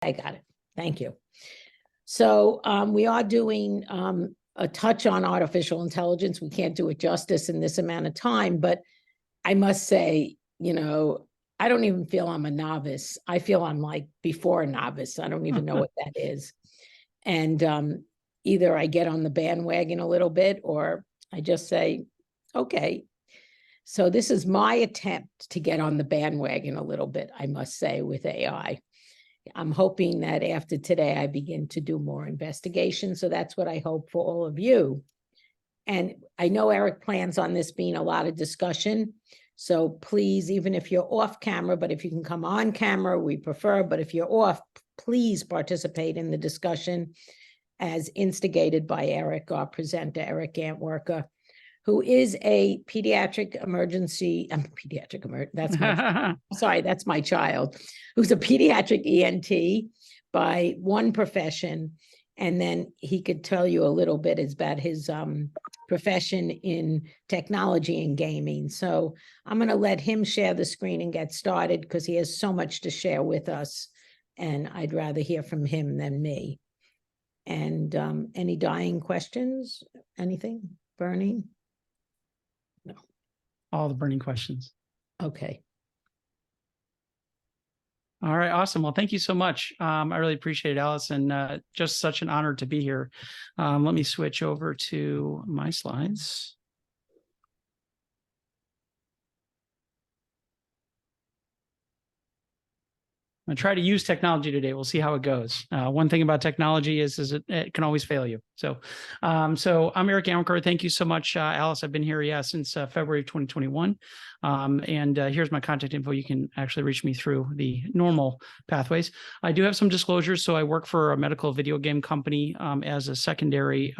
I got it. Thank you. So we are doing a touch on artificial intelligence. We can't do it justice in this amount of time, but I must say, I don't even feel I'm a novice. I feel I'm like before a novice. I don't even know what that is. And either I get on the bandwagon a little bit or I just say, okay. So this is my attempt to get on the bandwagon a little bit, I must say, with AI. I'm hoping that after today, I begin to do more investigation. So that's what I hope for all of you. And I know Eric plans on this being a lot of discussion. So please, even if you're off camera, but if you can come on camera, we prefer, but if you're off, please participate in the discussion as instigated by Eric, our presenter, Eric Antwerker, who is a that's my child, who's a pediatric ENT by one profession. And then he could tell you a little bit about his profession in technology and gaming. So I'm going to let him share the screen and get started because he has so much to share with us. And I'd rather hear from him than me. And any dying questions? Anything burning? No. All the burning questions. Okay. All right, awesome. Well, thank you so much. I really appreciate it, Alice, and just such an honor to be here. Let me switch over to my slides. I try to use technology today. We'll see how it goes. One thing about technology is it can always fail you. So I'm Eric Antwerker. Thank you so much, Alice. I've been here, since February of 2021. And here's my contact info. You can actually reach me through the normal pathways. I do have some disclosures. So I work for a medical video game company as a secondary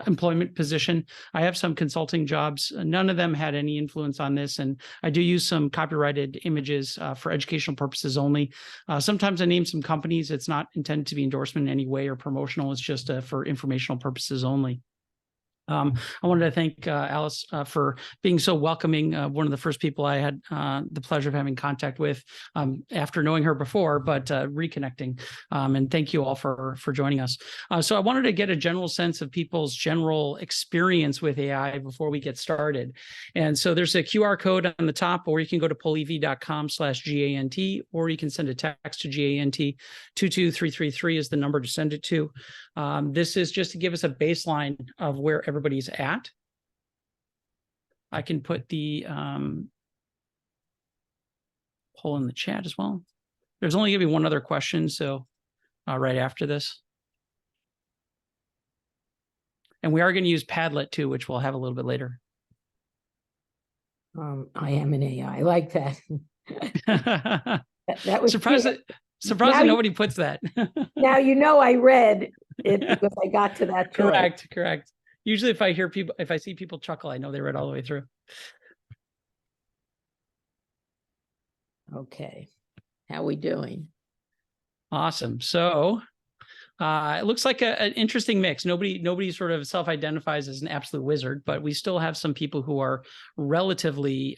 employment position. I have some consulting jobs. None of them had any influence on this. And I do use some copyrighted images for educational purposes only. Sometimes I name some companies. It's not intended to be endorsement in any way or promotional. It's just for informational purposes only. I wanted to thank Alice for being so welcoming. One of the first people I had the pleasure of having contact with after knowing her before, but reconnecting. And thank you all for joining us. So I wanted to get a general sense of people's general experience with AI before we get started. And so there's a QR code on the top, or you can go to polev.com/GANT, or you can send a text to GANT 22333 is the number to send it to. This is just to give us a baseline of where everybody's at. I can put the poll in the chat as well. There's only going to be one other question, so right after this. And we are going to use Padlet too, which we'll have a little bit later. I am an AI. I like that. that was surprising nobody puts that. Now I read it because I got to that choice. Correct. Usually if I see people chuckle, I know they read all the way through. Okay. How we doing? Awesome. So it looks like an interesting mix. Nobody sort of self-identifies as an absolute wizard, but we still have some people who are relatively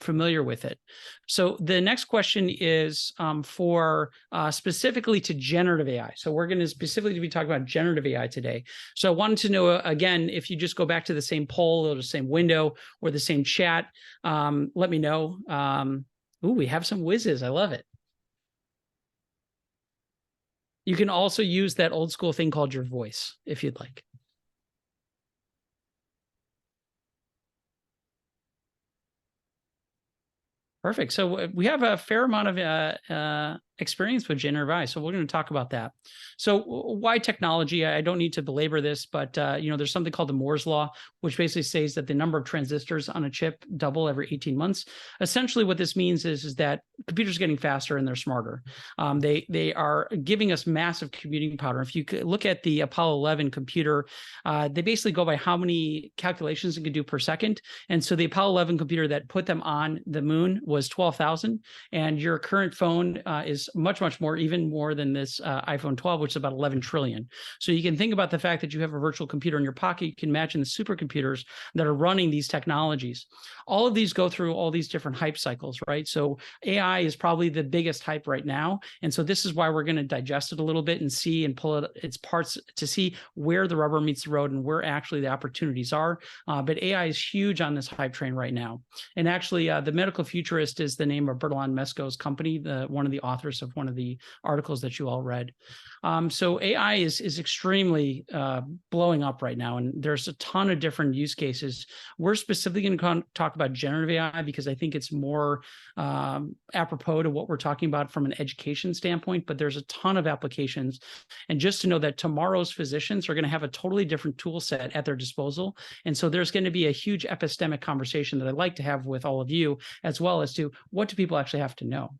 familiar with it. So the next question is for specifically to generative AI. So we're going to specifically be talking about generative AI today. So I wanted to know, again, if you just go back to the same poll or the same window or the same chat, let me know. Ooh, we have some whizzes. I love it. You can also use that old school thing called your voice if you'd like. Perfect. So we have a fair amount of experience with generative AI, so we're going to talk about that. So why technology? I don't need to belabor this, but there's something called the Moore's Law, which basically says that the number of transistors on a chip double every 18 months. Essentially, what this means is that computers are getting faster and they're smarter. They are giving us massive computing power. If you could look at the Apollo 11 computer, they basically go by how many calculations it can do per second. And so the Apollo 11 computer that put them on the moon was 12,000, and your current phone is much, much more, even more than this iPhone 12, which is about 11 trillion. So you can think about the fact that you have a virtual computer in your pocket. You can imagine the supercomputers that are running these technologies. All of these go through all these different hype cycles, right? So AI is probably the biggest hype right now. And so this is why we're going to digest it a little bit and see and pull it its parts to see where the rubber meets the road and where actually the opportunities are. But AI is huge on this hype train right now. And actually, the Medical Futurist is the name of Bertalan Mesko's company, one of the authors of one of the articles that you all read. So AI is extremely blowing up right now, and there's a ton of different use cases. We're specifically going to talk about generative AI because I think it's more apropos to what we're talking about from an education standpoint, but there's a ton of applications. And just to know that tomorrow's physicians are going to have a totally different tool set at their disposal. And so there's going to be a huge epistemic conversation that I'd like to have with all of you, as well as to what do people actually have to know.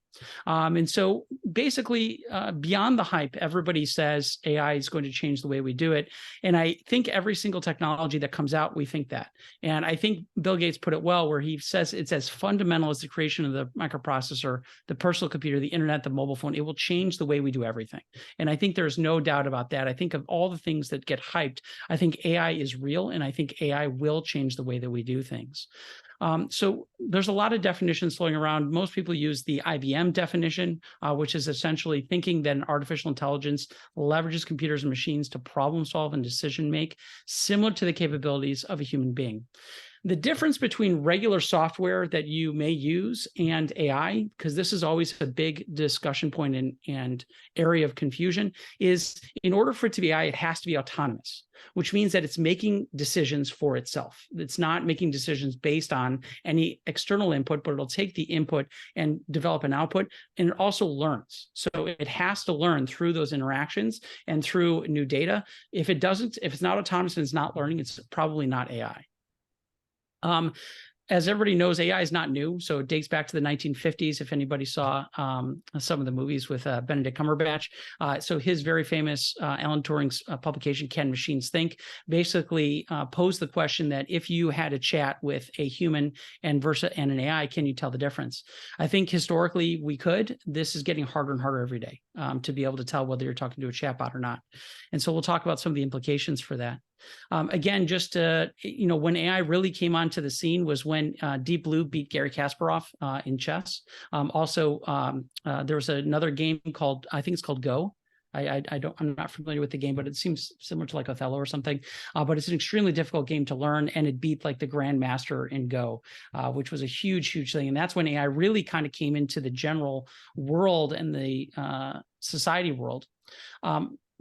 And so basically, beyond the hype, everybody says AI is going to change the way we do it. And I think every single technology that comes out, we think that. And I think Bill Gates put it well, where he says it's as fundamental as the creation of the microprocessor, the personal computer, the internet, the mobile phone. It will change the way we do everything. And I think there's no doubt about that. I think of all the things that get hyped, I think AI is real, and I think AI will change the way that we do things. So there's a lot of definitions flowing around. Most people use the IBM definition, which is essentially thinking that an artificial intelligence leverages computers and machines to problem solve and decision make, similar to the capabilities of a human being. The difference between regular software that you may use and AI, because this is always a big discussion point and area of confusion, is in order for it to be AI, it has to be autonomous, which means that it's making decisions for itself. It's not making decisions based on any external input, but it'll take the input and develop an output, and it also learns. So it has to learn through those interactions and through new data. If it's not autonomous and it's not learning, it's probably not AI. As everybody knows, AI is not new. So it dates back to the 1950s. If anybody saw some of the movies with Benedict Cumberbatch. So his very famous Alan Turing's publication, Can Machines Think, basically posed the question that if you had a chat with a human and an AI, can you tell the difference? I think historically we could. This is getting harder and harder every day to be able to tell whether you're talking to a chatbot or not. And so we'll talk about some of the implications for that. Again, just when AI really came onto the scene was when Deep Blue beat Garry Kasparov in chess. There was another game called, I think it's called Go. I'm not familiar with the game, but it seems similar to like Othello or something. But it's an extremely difficult game to learn, and it beat like the grandmaster in Go, which was a huge, huge thing. And that's when AI really kind of came into the general world and the society world.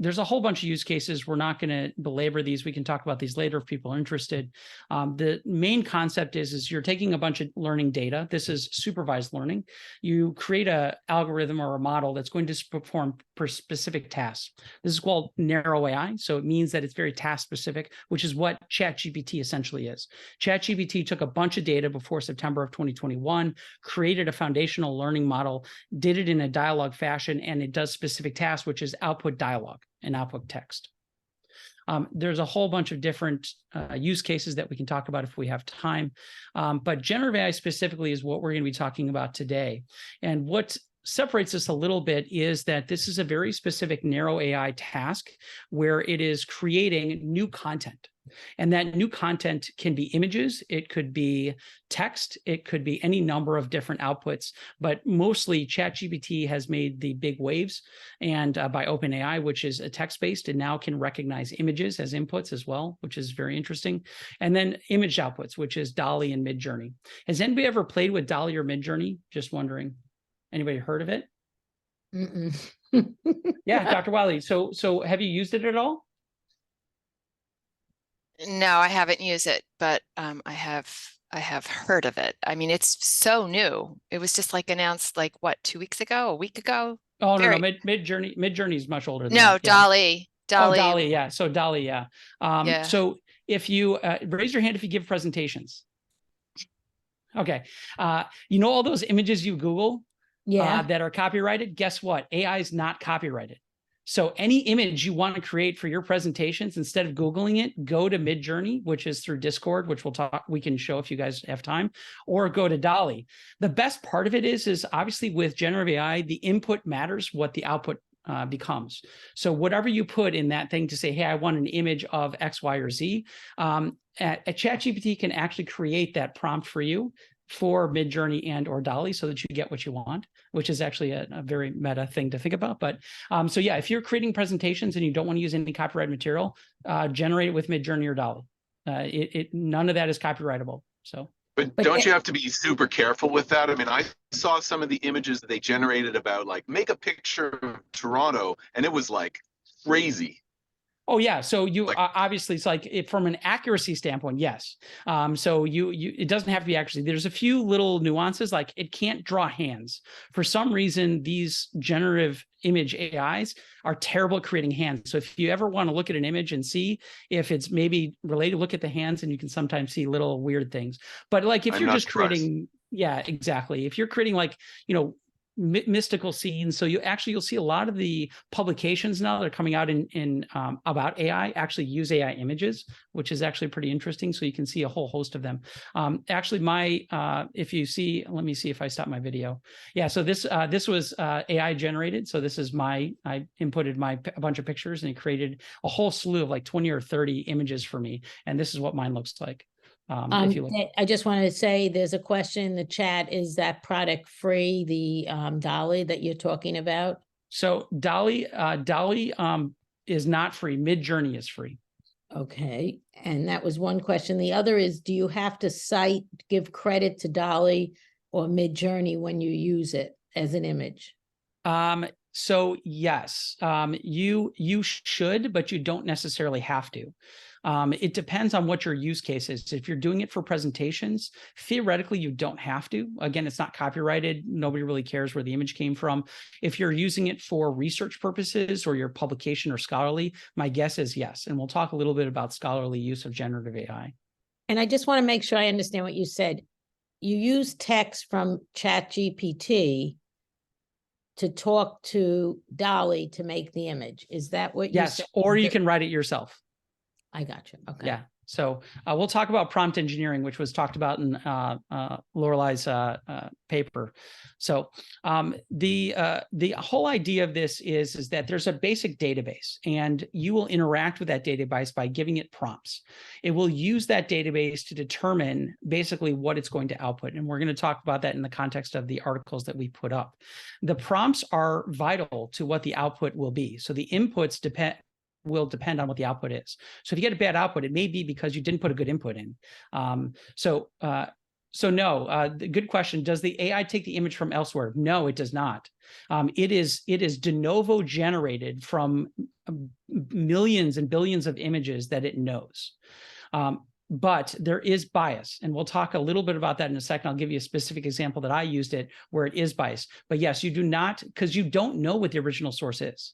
There's a whole bunch of use cases. We're not going to belabor these. We can talk about these later if people are interested. The main concept is you're taking a bunch of learning data. This is supervised learning. You create an algorithm or a model that's going to perform specific tasks. This is called narrow AI. So it means that it's very task specific, which is what ChatGPT essentially is. ChatGPT took a bunch of data before September of 2021, created a foundational learning model, did it in a dialogue fashion, and it does specific tasks, which is output dialogue and output text. There's a whole bunch of different use cases that we can talk about if we have time. But generative AI specifically is what we're going to be talking about today. And what separates us a little bit is that this is a very specific narrow AI task where it is creating new content. And that new content can be images, it could be text, it could be any number of different outputs, but mostly ChatGPT has made the big waves, and by OpenAI, which is a text-based and now can recognize images as inputs as well, which is very interesting. And then image outputs, which is DALL-E and Midjourney. Has anybody ever played with DALL-E or Midjourney? Just wondering. Anybody heard of it? Mm-mm. Yeah, Dr. Wiley. So have you used it at all? No, I haven't used it, but I have heard of it. I mean, it's so new. It was just like announced like what, 2 weeks ago, a week ago? Oh, no, Midjourney is much older than No, that. Yeah. DALL-E. Oh, DALL-E, yeah. So DALL-E, yeah. Yeah. So if you raise your hand if you give presentations. Okay. All those images you Google Yeah. that are copyrighted, guess what? AI is not copyrighted. So any image you want to create for your presentations, instead of Googling it, go to Midjourney, which is through Discord, which we can show if you guys have time, or go to DALL-E. The best part of it is obviously with generative AI, the input matters what the output becomes. So whatever you put in that thing to say, hey, I want an image of X, Y, or Z, a ChatGPT can actually create that prompt for you for Midjourney and or DALL-E so that you get what you want, which is actually a very meta thing to think about. But so yeah, if you're creating presentations and you don't want to use any copyrighted material, generate it with Midjourney or DALL-E. None of that is copyrightable. So. But don't you have to be super careful with that? I mean, I saw some of the images that they generated about like make a picture of Toronto, and it was like crazy. Oh yeah, so you obviously it's like from an accuracy standpoint, yes. So it doesn't have to be accuracy. There's a few little nuances, like it can't draw hands. For some reason, these generative image AIs are terrible at creating hands. So if you ever want to look at an image and see if it's maybe related, look at the hands, and you can sometimes see little weird things. But like if you're just creating, yeah, exactly. If you're creating like, mystical scenes. So you'll see a lot of the publications now that are coming out in about AI actually use AI images, which is actually pretty interesting. So you can see a whole host of them. Actually, if you see, let me see if I stop my video. Yeah, so this was AI generated. So this is I inputted a bunch of pictures, and it created a whole slew of like 20 or 30 images for me. And this is what mine looks like. If you look. I just wanted to say there's a question in the chat. Is that product free, the DALL-E that you're talking about? So DALL-E is not free. Midjourney is free. Okay. And that was one question. The other is, do you have to give credit to DALL-E or Midjourney when you use it as an image? So yes, you should, but you don't necessarily have to. It depends on what your use case is. If you're doing it for presentations, theoretically, you don't have to. Again, it's not copyrighted. Nobody really cares where the image came from. If you're using it for research purposes or your publication or scholarly, my guess is yes. And we'll talk a little bit about scholarly use of generative AI. And I just want to make sure I understand what you said. You use text from ChatGPT to talk to DALL-E to make the image. Is that what you said? Yes, or you can write it yourself. I got you. Okay. Yeah. So we'll talk about prompt engineering, which was talked about in Lorelai's paper. So the whole idea of this is that there's a basic database, and you will interact with that database by giving it prompts. It will use that database to determine basically what it's going to output. And we're going to talk about that in the context of the articles that we put up. The prompts are vital to what the output will be. So the inputs will depend on what the output is. So if you get a bad output, it may be because you didn't put a good input in. So no, the good question. Does the AI take the image from elsewhere? No, it does not. It is de novo generated from millions and billions of images that it knows. But there is bias, and we'll talk a little bit about that in a second. I'll give you a specific example that I used it where it is biased. But yes, you do not, because you don't know what the original source is.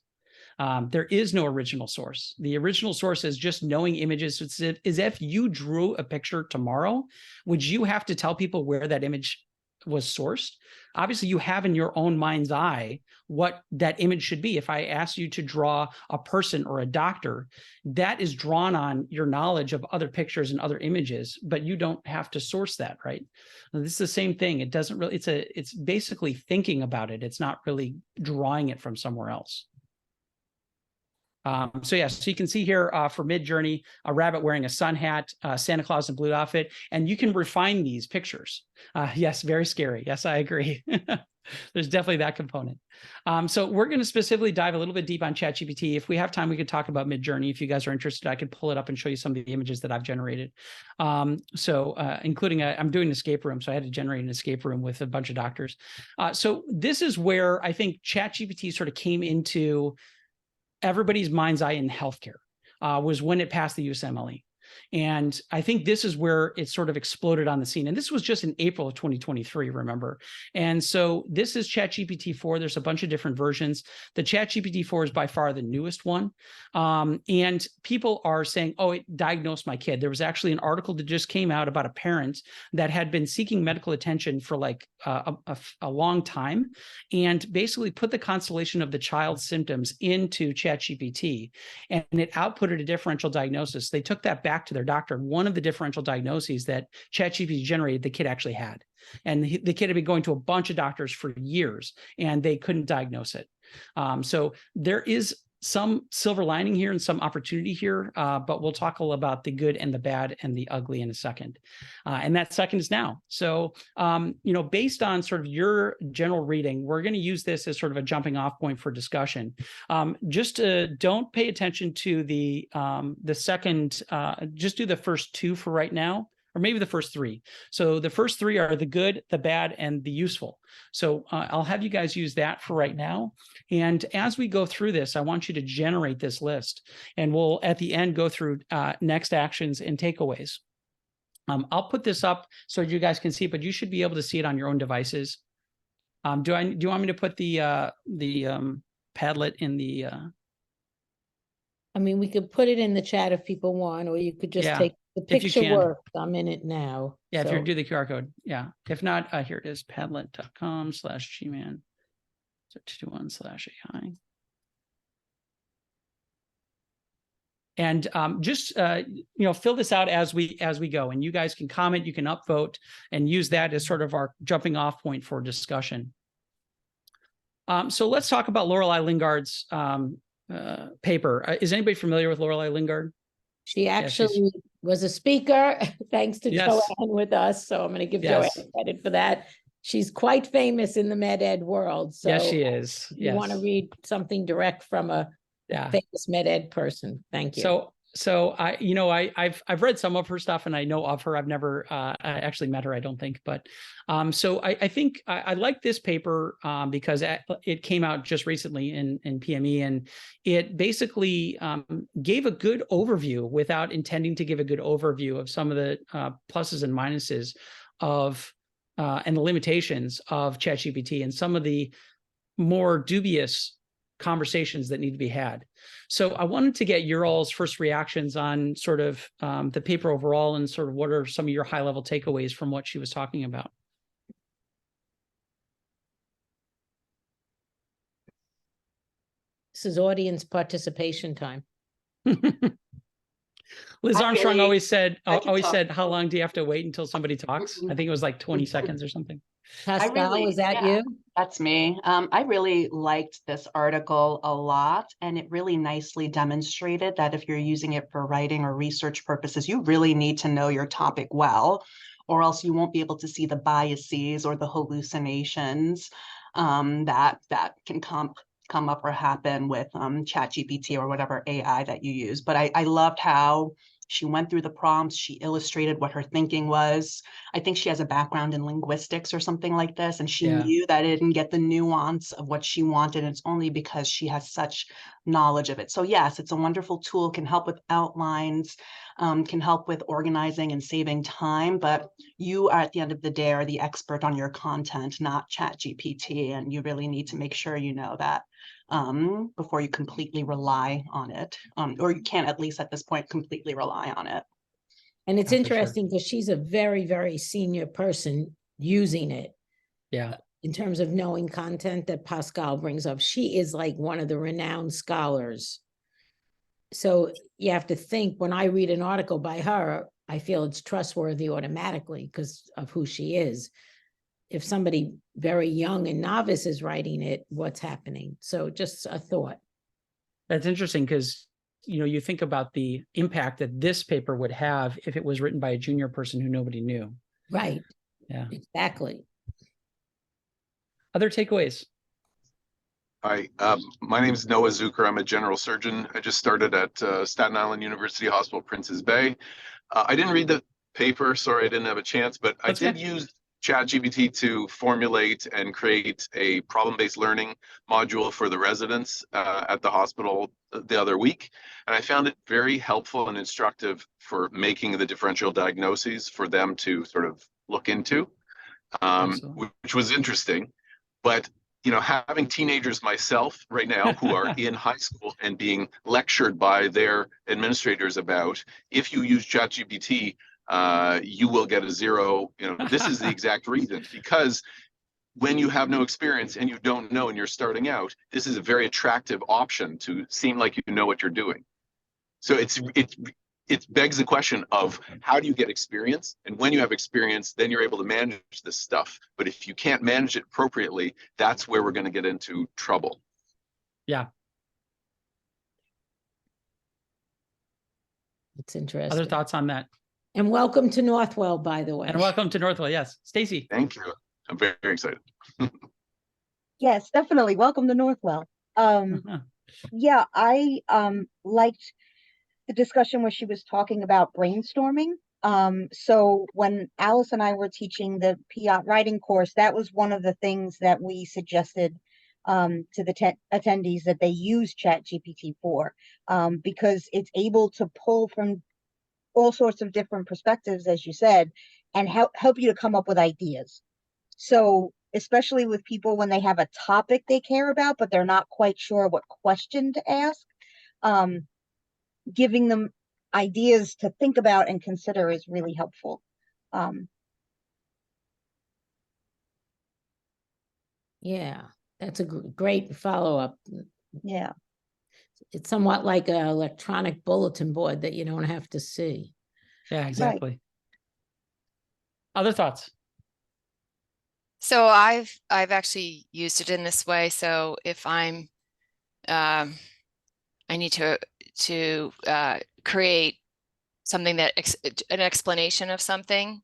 There is no original source. The original source is just knowing images. It's as if you drew a picture tomorrow, would you have to tell people where that image was sourced? Obviously, you have in your own mind's eye what that image should be. If I ask you to draw a person or a doctor, that is drawn on your knowledge of other pictures and other images, but you don't have to source that, right? This is the same thing. It doesn't really, it's basically thinking about it. It's not really drawing it from somewhere else. So you can see here for Midjourney, a rabbit wearing a sun hat, Santa Claus in blue outfit, and you can refine these pictures. Yes, very scary. Yes, I agree. There's definitely that component. So we're going to specifically dive a little bit deep on ChatGPT. If we have time, we could talk about Midjourney. If you guys are interested, I could pull it up and show you some of the images that I've generated. Including I'm doing an escape room, so I had to generate an escape room with a bunch of doctors. So this is where I think ChatGPT sort of came into everybody's mind's eye in healthcare, was when it passed the USMLE. And I think this is where it sort of exploded on the scene. And this was just in April of 2023, remember? And so this is ChatGPT 4. There's a bunch of different versions. The ChatGPT 4 is by far the newest one. And people are saying, oh, it diagnosed my kid. There was actually an article that just came out about a parent that had been seeking medical attention for like a long time, and basically put the constellation of the child's symptoms into ChatGPT, and it outputted a differential diagnosis. They took that back to their doctor, and one of the differential diagnoses that ChatGPT generated, the kid actually had. And the kid had been going to a bunch of doctors for years, and they couldn't diagnose it. So there is some silver lining here and some opportunity here, but we'll talk a little about the good and the bad and the ugly in a second. And that second is now. So, based on sort of your general reading, we're going to use this as sort of a jumping off point for discussion. Just don't pay attention to the second, just do the first two for right now, or maybe the first three. So the first three are the good, the bad, and the useful. So I'll have you guys use that for right now. And as we go through this, I want you to generate this list. And we'll, at the end, go through next actions and takeaways. I'll put this up so you guys can see, but you should be able to see it on your own devices. Do you want me to put the Padlet in the... I mean, we could put it in the chat if people want, or you could just take the picture work. I'm in it now. Yeah, if you do the QR code. Yeah. If not, here it is, padlet.com/gman. So 221/AI. And just fill this out as we go, and you guys can comment, you can upvote, and use that as sort of our jumping off point for discussion. So let's talk about Lorelei Lingard's paper. Is anybody familiar with Lorelei Lingard? She actually was a speaker, thanks to Joanne with us. So I'm going to give Joanne credit for that. She's quite famous in the med ed world. So yes, she is. You want to read something direct from a famous med ed person. Thank you. So I've read some of her stuff, and I know of her. I've never actually met her, I don't think. But so I think I like this paper because it came out just recently in PME, and it basically gave a good overview without intending to give a good overview of some of the pluses and minuses of and the limitations of ChatGPT and some of the more dubious conversations that need to be had. So I wanted to get your all's first reactions on sort of the paper overall, and sort of what are some of your high level takeaways from what she was talking about. This is audience participation time. Liz Armstrong always said, how long do you have to wait until somebody talks? I think it was like 20 seconds or something. Pascal, is that you? That's me. I really liked this article a lot, and it really nicely demonstrated that if you're using it for writing or research purposes, you really need to know your topic well, or else you won't be able to see the biases or the hallucinations that can come up or happen with ChatGPT or whatever AI that you use. But I loved how she went through the prompts. She illustrated what her thinking was. I think she has a background in linguistics or something like this, and she knew that it didn't get the nuance of what she wanted. It's only because she has such knowledge of it. So yes, it's a wonderful tool, can help with outlines, can help with organizing and saving time, but you are, at the end of the day, are the expert on your content, not ChatGPT, and you really need to make sure you know that before you completely rely on it, or you can't, at least at this point, completely rely on it. And it's interesting because she's a very, very senior person using it. Yeah. In terms of knowing content that Pascal brings up, she is like one of the renowned scholars. So you have to think, when I read an article by her, I feel it's trustworthy automatically because of who she is. If somebody very young and novice is writing it, what's happening? So just a thought. That's interesting because, you think about the impact that this paper would have if it was written by a junior person who nobody knew. Right. Yeah. Exactly. Other takeaways? Hi, my name is Noah Zucker. I'm a general surgeon. I just started at Staten Island University Hospital, Prince's Bay. I didn't read the paper. Sorry, I didn't have a chance, but I did use ChatGPT to formulate and create a problem-based learning module for the residents at the hospital the other week. And I found it very helpful and instructive for making the differential diagnoses for them to sort of look into, which was interesting. But having teenagers myself right now who are in high school and being lectured by their administrators about, if you use ChatGPT, you will get a 0. This is the exact reason, because when you have no experience and you don't know and you're starting out, this is a very attractive option to seem like you know what you're doing. So it begs the question of, how do you get experience? And when you have experience, then you're able to manage this stuff. But if you can't manage it appropriately, that's where we're going to get into trouble. Yeah. It's interesting. Other thoughts on that? And welcome to Northwell, by the way. And welcome to Northwell. Yes. Stacy. Thank you. I'm very, very excited. Yes, definitely. Welcome to Northwell. Yeah, I liked the discussion where she was talking about brainstorming. So when Alice and I were teaching the PIAT writing course, that was one of the things that we suggested to the attendees that they use ChatGPT for, because it's able to pull from all sorts of different perspectives, as you said, and help you to come up with ideas. So especially with people when they have a topic they care about, but they're not quite sure what question to ask, giving them ideas to think about and consider is really helpful. Yeah, that's a great follow-up. Yeah. It's somewhat like an electronic bulletin board that you don't have to see. Yeah, exactly. Right. Other thoughts? So I've actually used it in this way. So if I need to create something that an explanation of something.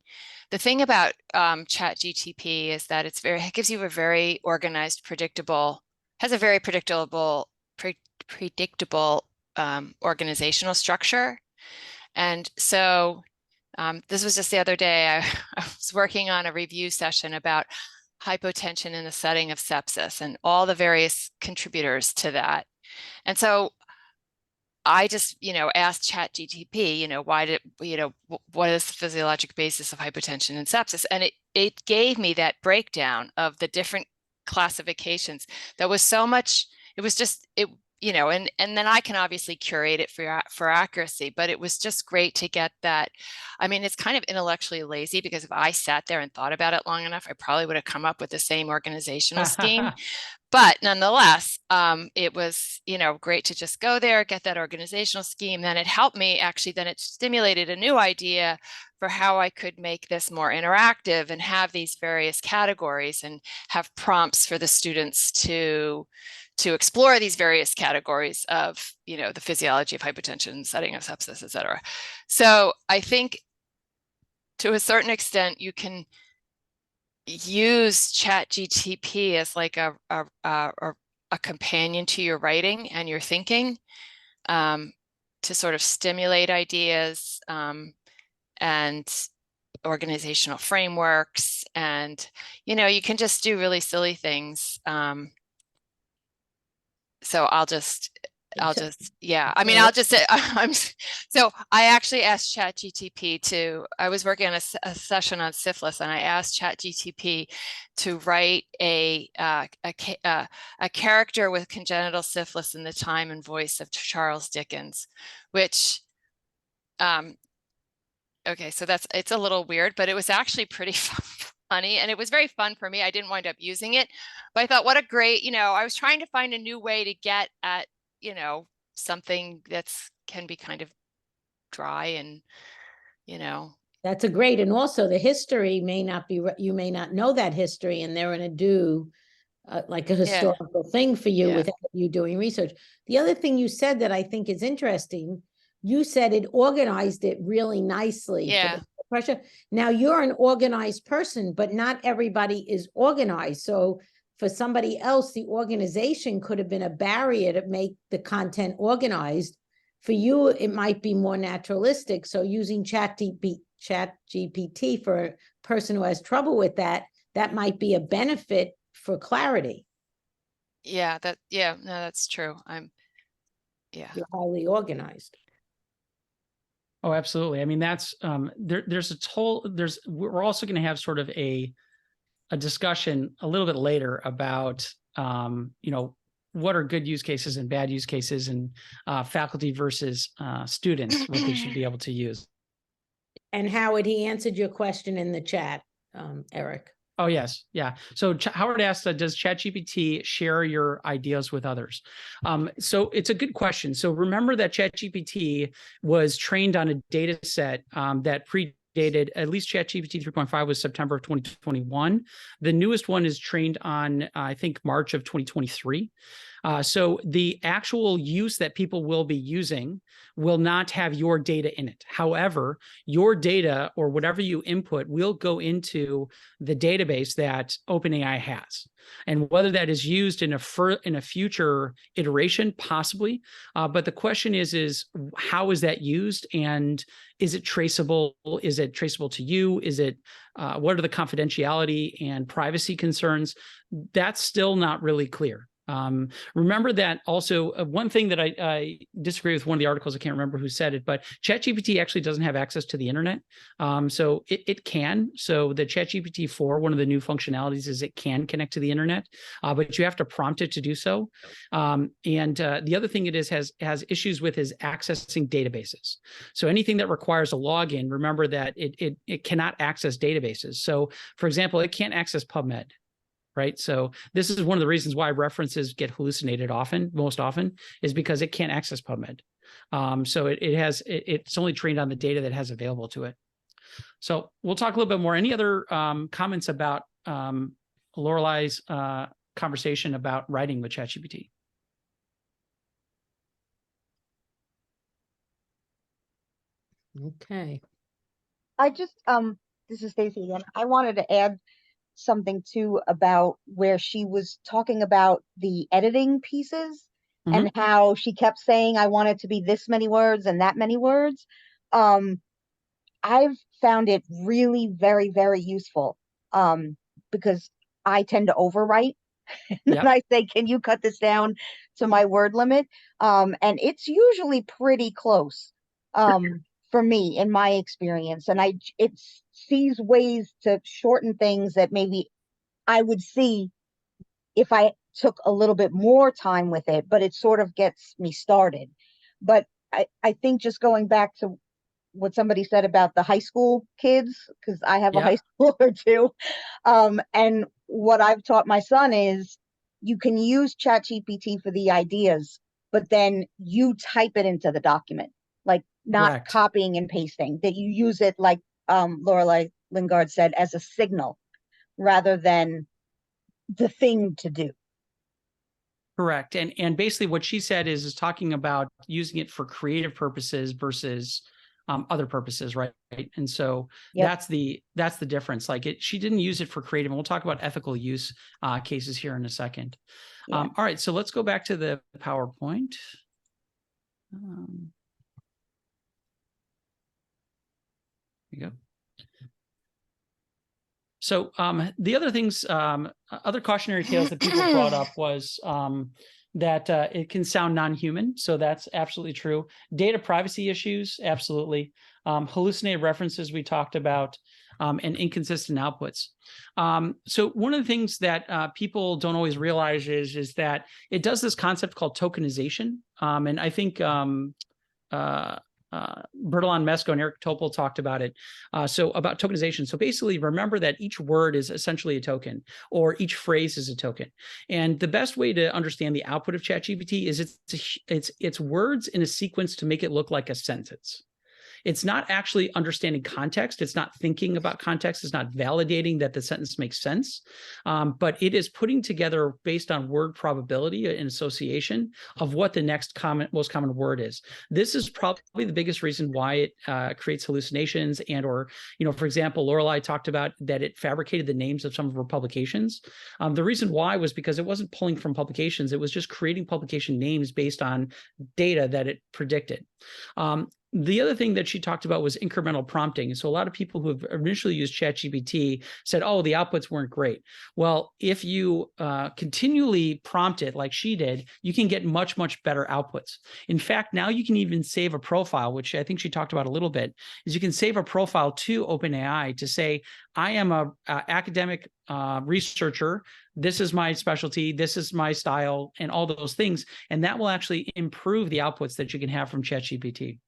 The thing about ChatGPT is that it gives you a very organized, has a very predictable organizational structure. And so this was just the other day, I was working on a review session about hypotension in the setting of sepsis and all the various contributors to that. And so I just, asked ChatGPT, what is the physiologic basis of hypotension and sepsis? And it gave me that breakdown of the different classifications. That was so much, it was just, and then I can obviously curate it for accuracy, but it was just great to get that. I mean, it's kind of intellectually lazy, because if I sat there and thought about it long enough, I probably would have come up with the same organizational scheme. But nonetheless, it was, great to just go there, get that organizational scheme. Then it helped me, then it stimulated a new idea for how I could make this more interactive and have these various categories and have prompts for the students to explore these various categories of, the physiology of hypotension, setting of sepsis, et cetera. So I think to a certain extent, you can use ChatGPT as like a companion to your writing and your thinking, to sort of stimulate ideas and organizational frameworks, and you can just do really silly things. So I'll just yeah, I mean, I'll just say, so I actually asked ChatGPT I was working on a session on syphilis, and I asked ChatGPT to write a character with congenital syphilis in the time and voice of Charles Dickens, which, okay, so it's a little weird, but it was actually pretty funny, and it was very fun for me. I didn't wind up using it, but I thought, what a great, I was trying to find a new way to get at, something can be kind of dry and, That's a great, and also the history may not be, you may not know that history, and they're going to do like a historical thing for you without you doing research. The other thing you said that I think is interesting, you said it organized it really nicely. Yeah. Pressure. Now you're an organized person, but not everybody is organized. So for somebody else, the organization could have been a barrier to make the content organized. For you, it might be more naturalistic. So using ChatGPT ChatGPT for a person who has trouble with that, that might be a benefit for clarity. Yeah, no, that's true. Yeah. You're highly organized. Oh, absolutely. I mean, that's we're also going to have sort of a discussion a little bit later about, what are good use cases and bad use cases, and faculty versus students, what they should be able to use. And Howard, he answered your question in the chat, Eric. Oh, yes. Yeah. So Howard asked, does ChatGPT share your ideas with others? So it's a good question. So remember that ChatGPT was trained on a data set that predated, at least ChatGPT 3.5 was September of 2021. The newest one is trained on, I think, March of 2023. So the actual use that people will be using will not have your data in it. However, your data or whatever you input will go into the database that OpenAI has. And whether that is used in a future iteration, possibly. But the question is how is that used, and is it traceable? Is it traceable to you? Is it what are the confidentiality and privacy concerns? That's still not really clear. Remember that also one thing that I disagree with one of the articles, I can't remember who said it, but ChatGPT actually doesn't have access to the internet. So it can. So the ChatGPT 4, one of the new functionalities is it can connect to the internet, but you have to prompt it to do so. And the other thing it has issues with is accessing databases. So anything that requires a login, remember that it cannot access databases. So for example, it can't access PubMed. Right. So this is one of the reasons why references get hallucinated most often is because it can't access PubMed. So it's only trained on the data that has available to it. So we'll talk a little bit more. Any other comments about Lorelai's conversation about writing with ChatGPT? Okay. I just, this is Stacy again. I wanted to add something too about where she was talking about the editing pieces and how she kept saying, I want it to be this many words and that many words. I've found it really very, very useful because I tend to overwrite. And I say, can you cut this down to my word limit? And it's usually pretty close for me in my experience. And it sees ways to shorten things that maybe I would see if I took a little bit more time with it, but it sort of gets me started. But I think just going back to what somebody said about the high school kids, because I have a high schooler too. And what I've taught my son is you can use ChatGPT for the ideas, but then you type it into the document, like not copying and pasting, that you use it like Lorelai Lingard said, as a signal rather than the thing to do. Correct. And basically what she said is talking about using it for creative purposes versus other purposes, right? And so that's the difference. Like she didn't use it for creative, and we'll talk about ethical use cases here in a second. All right, so let's go back to the PowerPoint. There you go. So the other things, other cautionary tales that people brought up was that it can sound non-human. So that's absolutely true. Data privacy issues, absolutely. Hallucinated references we talked about, and inconsistent outputs. So one of the things that people don't always realize is that it does this concept called tokenization. And I think Bertalan Mesko and Eric Topol talked about it. So about tokenization. So basically remember that each word is essentially a token, or each phrase is a token. And the best way to understand the output of ChatGPT is it's words in a sequence to make it look like a sentence. It's not actually understanding context. It's not thinking about context. It's not validating that the sentence makes sense. But it is putting together based on word probability and association of what the next most common word is. This is probably the biggest reason why it creates hallucinations or, for example, Lorelai talked about that it fabricated the names of some of her publications. The reason why was because it wasn't pulling from publications. It was just creating publication names based on data that it predicted. The other thing that she talked about was incremental prompting. So a lot of people who have initially used ChatGPT said, oh, the outputs weren't great. Well, if you continually prompt it like she did, you can get much, much better outputs. In fact, now you can even save a profile, which I think she talked about a little bit, is you can save a profile to OpenAI to say, I am a academic researcher. This is my specialty. This is my style, and all those things. And that will actually improve the outputs that you can have from ChatGPT.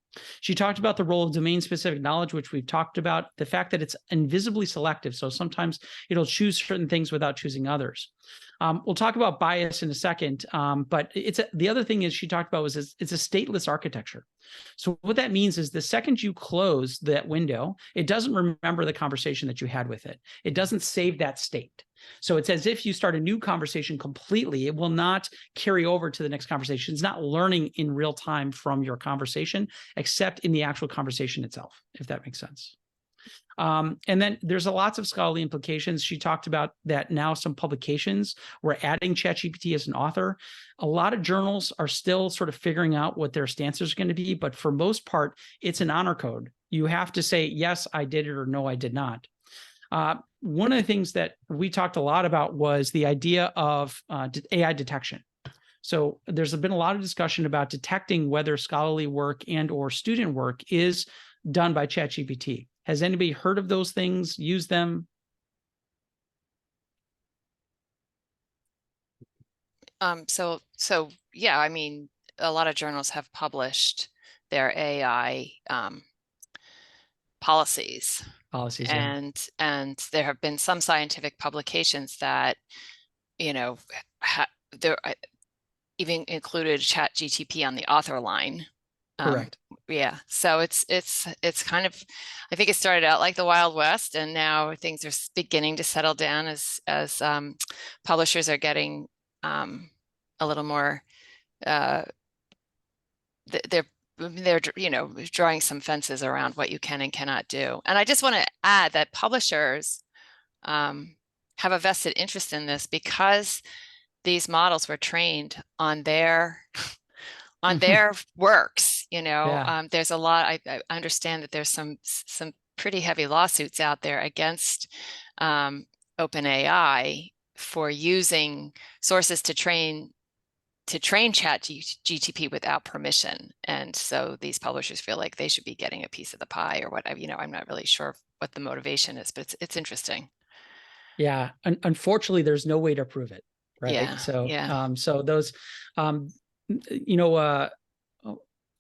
She talked about the role of domain-specific knowledge, which we've talked about, the fact that it's invisibly selective. So sometimes it'll choose certain things without choosing others. We'll talk about bias in a second, but the other thing is she talked about was it's a stateless architecture. So what that means is the second you close that window, it doesn't remember the conversation that you had with it. It doesn't save that state. So it's as if you start a new conversation completely. It will not carry over to the next conversation. It's not learning in real time from your conversation, except in the actual conversation itself, if that makes sense. And then there's lots of scholarly implications. She talked about that now some publications were adding ChatGPT as an author. A lot of journals are still sort of figuring out what their stances are going to be, but for most part, it's an honor code. You have to say, yes, I did it, or no, I did not. One of the things that we talked a lot about was the idea of AI detection. So there's been a lot of discussion about detecting whether scholarly work and or student work is done by ChatGPT. Has anybody heard of those things, used them? So yeah, I mean, a lot of journals have published their AI policies. Yeah. And there have been some scientific publications that, you know, there even included ChatGPT on the author line. Correct. Yeah, so it's kind of, I think it started out like the Wild West, and now things are beginning to settle down as publishers are getting a little more. They're you know, drawing some fences around what you can and cannot do. And I just want to add that publishers have a vested interest in this, because these models were trained on their works. You know, Yeah. there's a lot. I understand that there's some pretty heavy lawsuits out there against OpenAI for using sources to train ChatGPT without permission. And so these publishers feel like they should be getting a piece of the pie, or whatever. You know, I'm not really sure what the motivation is, but it's interesting. Yeah. Unfortunately, there's no way to prove it. Right. Yeah. So, yeah. So those, you know,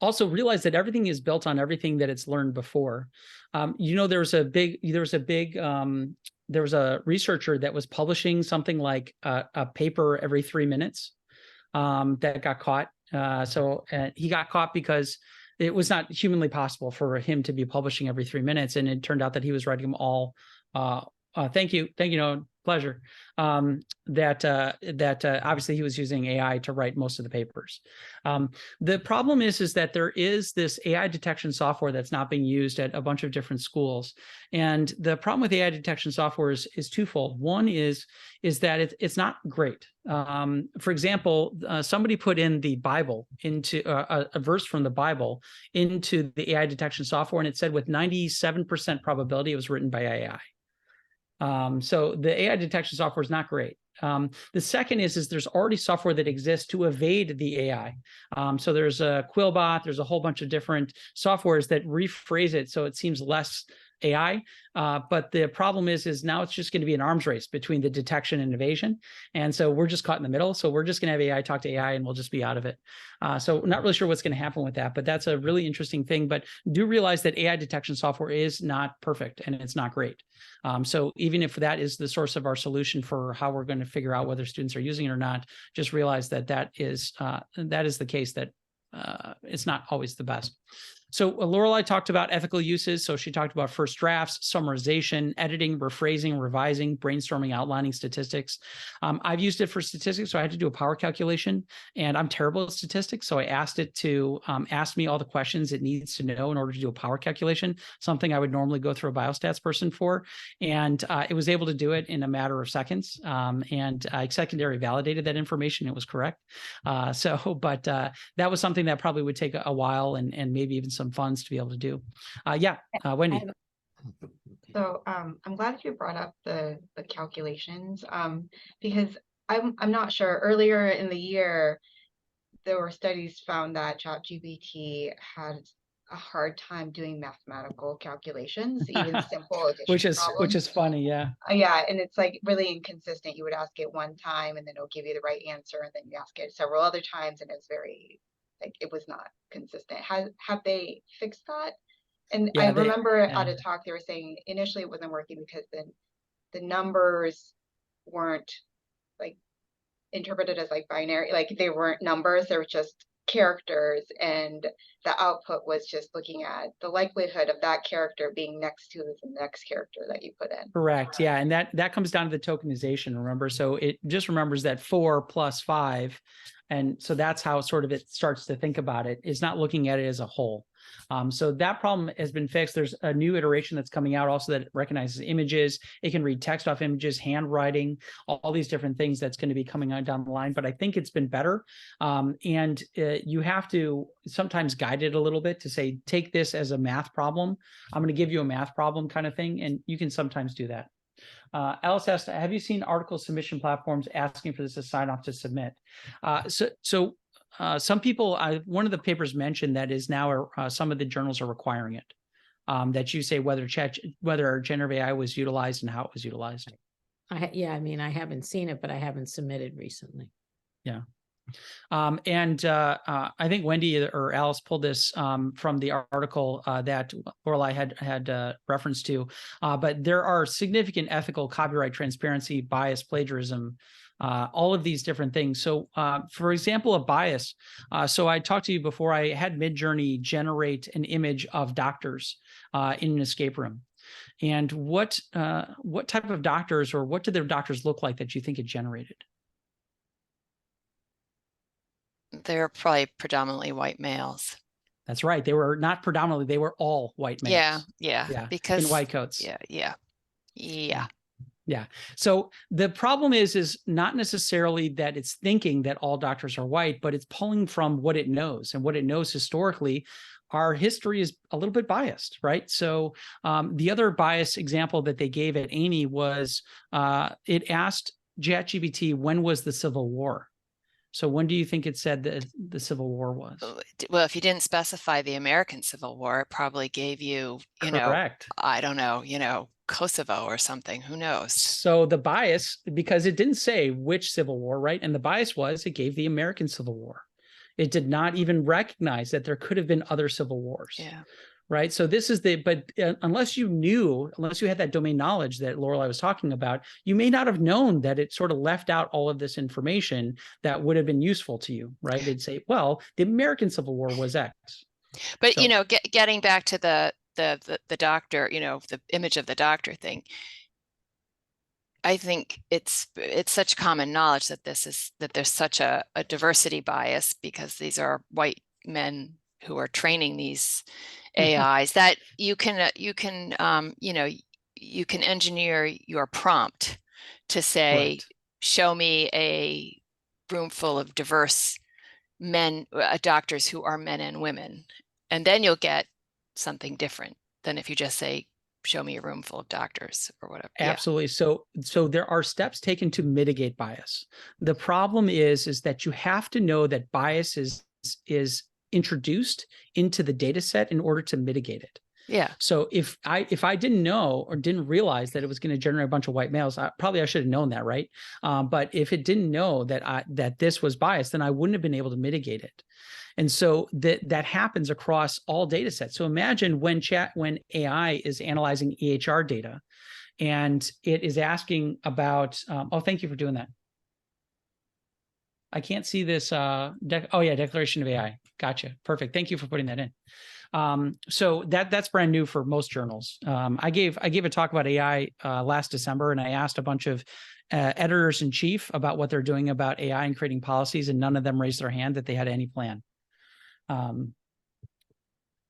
also realize that everything is built on everything that it's learned before. You know, there was a researcher that was publishing something like a paper every 3 minutes that got caught. So he got caught because it was not humanly possible for him to be publishing every 3 minutes. And it turned out that he was writing them all. Thank you. No, pleasure. Obviously he was using AI to write most of the papers. The problem is that there is this AI detection software that's not being used at a bunch of different schools. And the problem with AI detection software is twofold. One is that it's not great. For example, somebody put in the Bible into a verse from the Bible into the AI detection software, and it said with 97% probability it was written by AI. So the AI detection software is not great. The second is there's already software that exists to evade the AI. So there's a Quillbot, there's a whole bunch of different softwares that rephrase it so it seems less AI. But the problem is now it's just going to be an arms race between the detection and evasion. And so we're just caught in the middle. So we're just going to have AI talk to AI and we'll just be out of it. So not really sure what's going to happen with that, but that's a really interesting thing. But do realize that AI detection software is not perfect and it's not great. So even if that is the source of our solution for how we're going to figure out whether students are using it or not, just realize that is the case, that it's not always the best. So Lorelei talked about ethical uses. So she talked about first drafts, summarization, editing, rephrasing, revising, brainstorming, outlining statistics. I've used it for statistics. So I had to do a power calculation and I'm terrible at statistics. So I asked it to ask me all the questions it needs to know in order to do a power calculation, something I would normally go through a biostats person for. And it was able to do it in a matter of seconds. And I secondary validated that information. It was correct. But that was something that probably would take a while and maybe even some some funds to be able to do. Wendy. So I'm glad you brought up the calculations because I'm not sure. Earlier in the year, there were studies found that ChatGPT had a hard time doing mathematical calculations, even simple addition problems. Which is funny, yeah. Yeah, and it's like really inconsistent. You would ask it one time and then it'll give you the right answer, and then you ask it several other times and it's very like it was not consistent. Have they fixed that? And Yeah, I remember yeah. at a talk they were saying initially it wasn't working because the numbers weren't like interpreted as like binary, like they weren't numbers, they were just characters, and the output was just looking at the likelihood of that character being next to the next character that you put in. Correct. Yeah. And that comes down to the tokenization, remember? So it just remembers that 4 plus 5. And so that's how sort of it starts to think about it. It's not looking at it as a whole. So that problem has been fixed. There's a new iteration that's coming out also that recognizes images. It can read text off images, handwriting, all these different things that's going to be coming on down the line. But I think it's been better. And you have to sometimes guide it a little bit to say, take this as a math problem. I'm going to give you a math problem kind of thing. And you can sometimes do that. Alice asked, have you seen article submission platforms asking for this to sign off to submit? Some people, one of the papers mentioned that is now some of the journals are requiring it, that you say whether generative AI was utilized and how it was utilized. I haven't seen it, but I haven't submitted recently. Yeah. I think Wendy or Alice pulled this from the article that Lorelei had reference to, but there are significant ethical, copyright transparency, bias, plagiarism, all of these different things. So for example, a bias. So I talked to you before, I had Midjourney generate an image of doctors in an escape room. And what type of doctors, or what did their doctors look like that you think it generated? They're probably predominantly white males. That's right. They were not predominantly, they were all white males. Yeah. Because in white coats. Yeah. So the problem is not necessarily that it's thinking that all doctors are white, but it's pulling from what it knows, and what it knows historically. Our history is a little bit biased, right? So the other bias example that they gave at Amy was it asked ChatGPT, when was the Civil War? So when do you think it said that the Civil War was? Well, if you didn't specify the American Civil War, it probably gave you, Correct. I don't know, Kosovo or something, who knows? So the bias, because it didn't say which Civil War, right? And the bias was it gave the American Civil War. It did not even recognize that there could have been other civil wars. Yeah. Right. So this is unless you had that domain knowledge that Lorelei was talking about, you may not have known that it sort of left out all of this information that would have been useful to you. Right. They'd say, well, the American Civil War was X. But, getting back to the doctor, the image of the doctor thing, I think it's such common knowledge that there's such a diversity bias, because these are white men who are training these AIs, that you can engineer your prompt to say, Correct. Show me a room full of diverse men, doctors who are men and women, and then you'll get something different than if you just say, show me a room full of doctors or whatever. Absolutely. Yeah. So there are steps taken to mitigate bias. The problem is that you have to know that bias is introduced into the data set in order to mitigate it. Yeah. So if I didn't know or didn't realize that it was going to generate a bunch of white males, I should have known that, right? But if it didn't know that this was biased, then I wouldn't have been able to mitigate it. And so that happens across all data sets. So imagine when AI is analyzing EHR data, and it is asking about. Thank you for doing that. I can't see this. Declaration of AI. Gotcha. Perfect. Thank you for putting that in. So that's brand new for most journals. I gave a talk about AI last December, and I asked a bunch of editors in chief about what they're doing about AI and creating policies, and none of them raised their hand that they had any plan.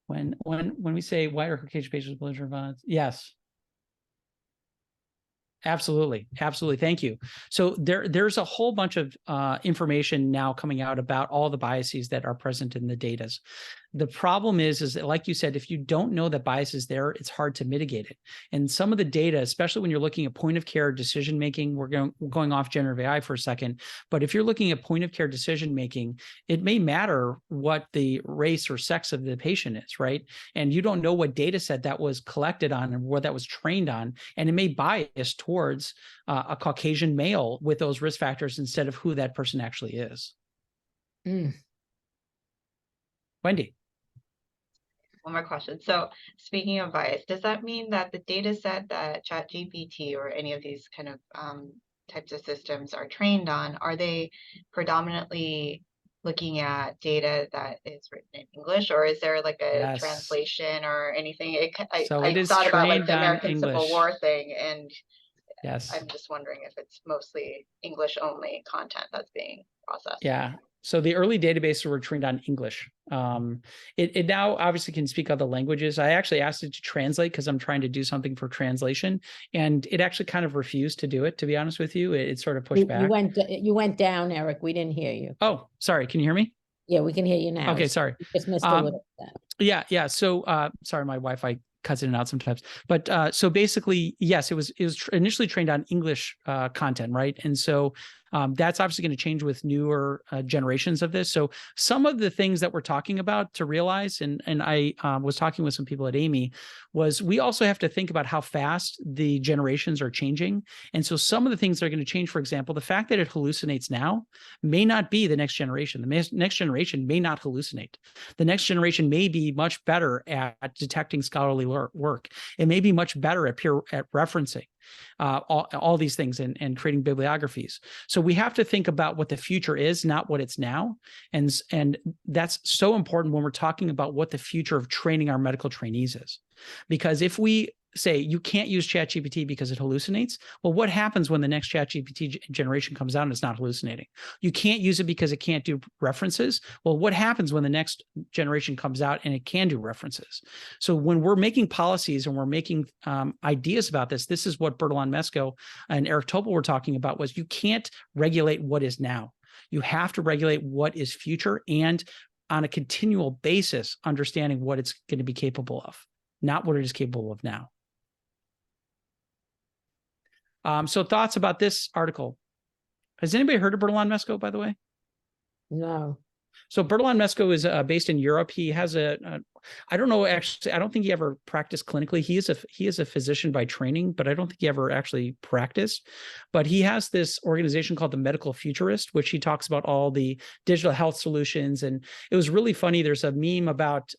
When we say white or Caucasian patients with religious violence, yes. Absolutely. Absolutely. Thank you. So there's a whole bunch of information now coming out about all the biases that are present in the data. The problem is that, like you said, if you don't know that bias is there, it's hard to mitigate it. And some of the data, especially when you're looking at point of care decision making, we're going off generative AI for a second, but if you're looking at point of care decision making, it may matter what the race or sex of the patient is, right? And you don't know what data set that was collected on and what that was trained on, and it may bias towards a Caucasian male with those risk factors instead of who that person actually is. Wendy. One more question. So speaking of bias, does that mean that the data set that ChatGPT or any of these kind of types of systems are trained on, are they predominantly looking at data that is written in English, or is there like a Yes. translation or anything? I is thought about like trained the on American Civil English. War thing, and Yes. I'm just wondering if it's mostly English only content that's being processed. Yeah. So the early databases were trained on English. It now obviously can speak other languages. I actually asked it to translate because I'm trying to do something for translation, and it actually kind of refused to do it. To be honest with you, it sort of pushed back. You went down, Eric. We didn't hear you. Oh, sorry. Can you hear me? Yeah, we can hear you now. Okay, sorry. You just missed a little bit. Yeah. So sorry, my Wi-Fi cuts in and out sometimes. But so basically, yes, it was initially trained on English content, right? And so that's obviously going to change with newer generations of this. So some of the things that we're talking about to realize, and I was talking with some people at Amy, was we also have to think about how fast the generations are changing. And so some of the things that are going to change, for example, the fact that it hallucinates now may not be the next generation. The next generation may not hallucinate. The next generation may be much better at detecting scholarly work. It may be much better at referencing all these things and creating bibliographies. So we have to think about what the future is, not what it's now. And that's so important when we're talking about what the future of training our medical trainees is. Because if we say you can't use ChatGPT because it hallucinates, well, what happens when the next ChatGPT generation comes out and it's not hallucinating? You can't use it because it can't do references. Well, what happens when the next generation comes out and it can do references? So when we're making policies and we're making ideas about this, this is what Bertalan Mesko and Eric Topol were talking about, was you can't regulate what is now. You have to regulate what is future, and on a continual basis, understanding what it's going to be capable of, not what it is capable of now. So thoughts about this article? Has anybody heard of Bertalan Mesko, by the way? No. So Bertalan Mesko is based in Europe. He has I don't know, actually, I don't think he ever practiced clinically. He is a physician by training, but I don't think he ever actually practiced. But he has this organization called the Medical Futurist, which he talks about all the digital health solutions. And it was really funny. There's a meme about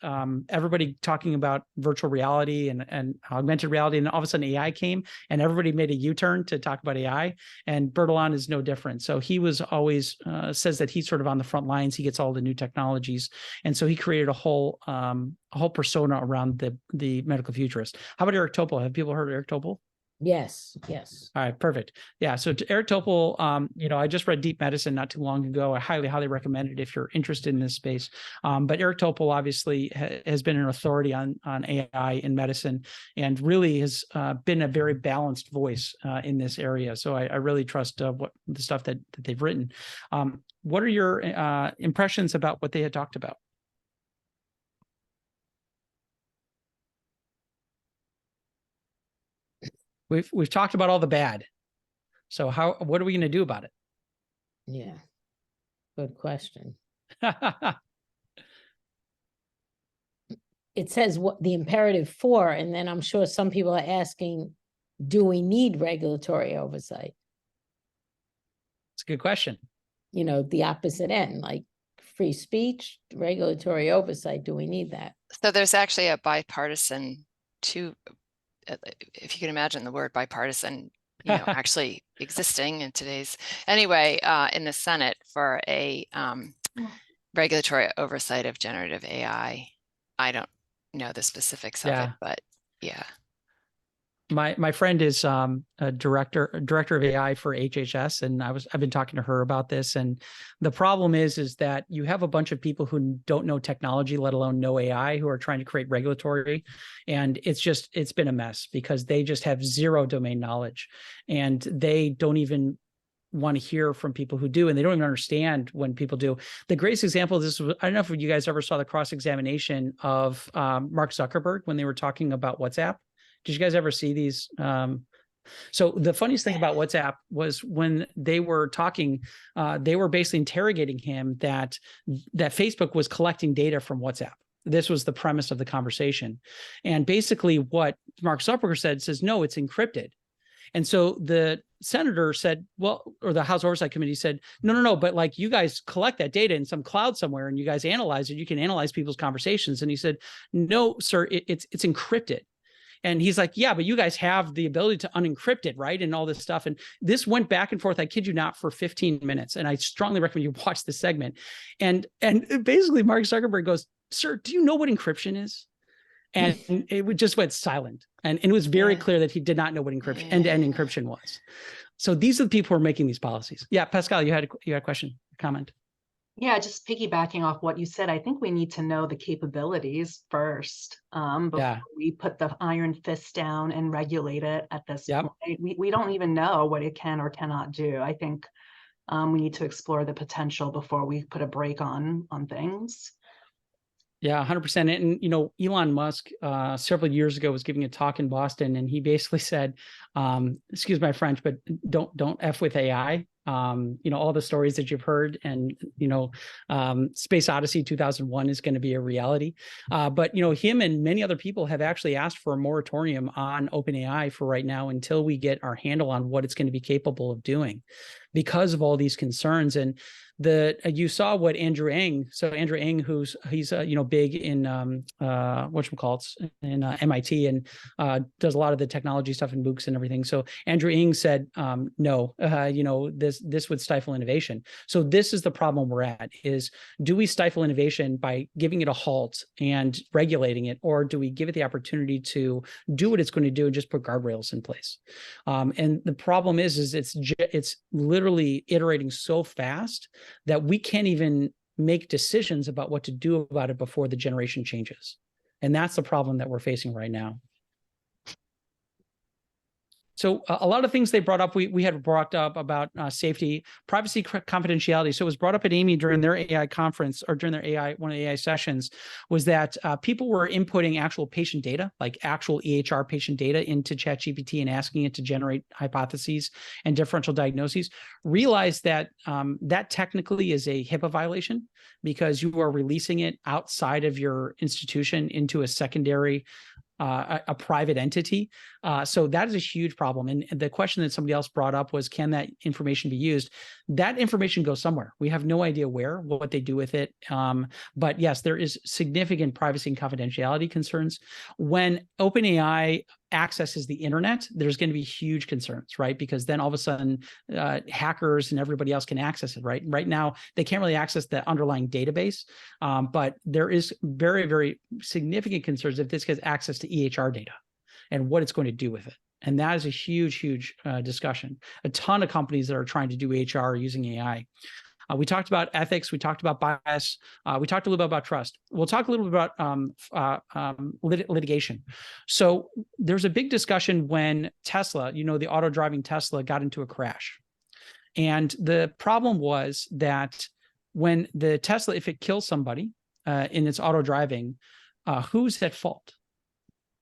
everybody talking about virtual reality and augmented reality, and all of a sudden AI came and everybody made a U-turn to talk about AI. And Bertalan is no different. So he was always says that he's sort of on the front lines. He gets all the new technologies. And so he created a whole persona around the medical futurist. How about Eric Topol? Have people heard of Eric Topol? Yes. All right, perfect. Yeah, so to Eric Topol, I just read Deep Medicine not too long ago. I highly recommend it if you're interested in this space. But Eric Topol obviously has been an authority on AI in medicine, and really has been a very balanced voice in this area. So I really trust what the stuff that they've written. What are your impressions about what they had talked about? We've talked about all the bad. So what are we going to do about it? Yeah. Good question. It says what the imperative for, and then I'm sure some people are asking, do we need regulatory oversight? It's a good question. The opposite end, like free speech, regulatory oversight. Do we need that? So there's actually a bipartisan if you can imagine the word bipartisan, actually existing in today's, anyway, in the Senate for a regulatory oversight of generative AI. I don't know the specifics of it, but yeah. My friend is a director of AI for HHS, and I've been talking to her about this. And the problem is that you have a bunch of people who don't know technology, let alone know AI, who are trying to create regulatory, and it's been a mess because they just have zero domain knowledge, and they don't even want to hear from people who do, and they don't even understand when people do. The greatest example of this was, I don't know if you guys ever saw the cross-examination of Mark Zuckerberg when they were talking about WhatsApp. Did you guys ever see these? So the funniest thing about WhatsApp was when they were talking, they were basically interrogating him that Facebook was collecting data from WhatsApp. This was the premise of the conversation. And basically what Mark Zuckerberg says, no, it's encrypted. And so the senator said, well, or the House Oversight Committee said, no, but like you guys collect that data in some cloud somewhere and you guys analyze it, you can analyze people's conversations. And he said, no, sir, it's encrypted. And he's like, yeah, but you guys have the ability to unencrypt it, right? And all this stuff. And this went back and forth, I kid you not, for 15 minutes. And I strongly recommend you watch this segment. And basically Mark Zuckerberg goes, sir, do you know what encryption is? And it just went silent. And it was very clear that he did not know what encryption, end-to-end encryption was. So these are the people who are making these policies. Yeah, Pascal, you had a question, comment. Yeah, just piggybacking off what you said, I think we need to know the capabilities first before we put the iron fist down and regulate it at this point. We don't even know what it can or cannot do. I think we need to explore the potential before we put a brake on things. Yeah, 100%. And, you know, Elon Musk several years ago was giving a talk in Boston, and he basically said, excuse my French, but don't F with AI. You know, all the stories that you've heard, and, you know, Space Odyssey 2001 is going to be a reality. But, you know, him and many other people have actually asked for a moratorium on OpenAI for right now until we get our handle on what it's going to be capable of doing, because of all these concerns. And you saw what Andrew Ng, so Andrew Ng, he's you know, big in whatchamacallit in MIT, and does a lot of the technology stuff in MOOCs and everything. So Andrew Ng said, no, you know, this would stifle innovation. So this is the problem we're at, is do we stifle innovation by giving it a halt and regulating it, or do we give it the opportunity to do what it's going to do and just put guardrails in place? And the problem is it's literally iterating so fast that we can't even make decisions about what to do about it before the generation changes. And that's the problem that we're facing right now. So a lot of things they brought up, we had brought up about safety, privacy, confidentiality. So it was brought up at Amy during their AI conference, or during their one of the AI sessions, was that people were inputting actual patient data, like actual EHR patient data, into ChatGPT and asking it to generate hypotheses and differential diagnoses. Realize that that technically is a HIPAA violation, because you are releasing it outside of your institution into a secondary a private entity. So that is a huge problem. And the question that somebody else brought up was, can that information be used? That information goes somewhere. We have no idea where, what they do with it. But yes, there is significant privacy and confidentiality concerns. When OpenAI accesses the internet, there's going to be huge concerns, right? Because then all of a sudden hackers and everybody else can access it, right? Right now, they can't really access the underlying database, but there is very, very significant concerns if this gets access to EHR data and what it's going to do with it. And that is a huge, huge discussion. A ton of companies that are trying to do HR using AI. We talked about ethics. We talked about bias. We talked a little bit about trust. We'll talk a little bit about litigation. So there's a big discussion when Tesla, you know, the auto-driving Tesla, got into a crash. And the problem was that when the Tesla, if it kills somebody in its auto-driving, who's at fault?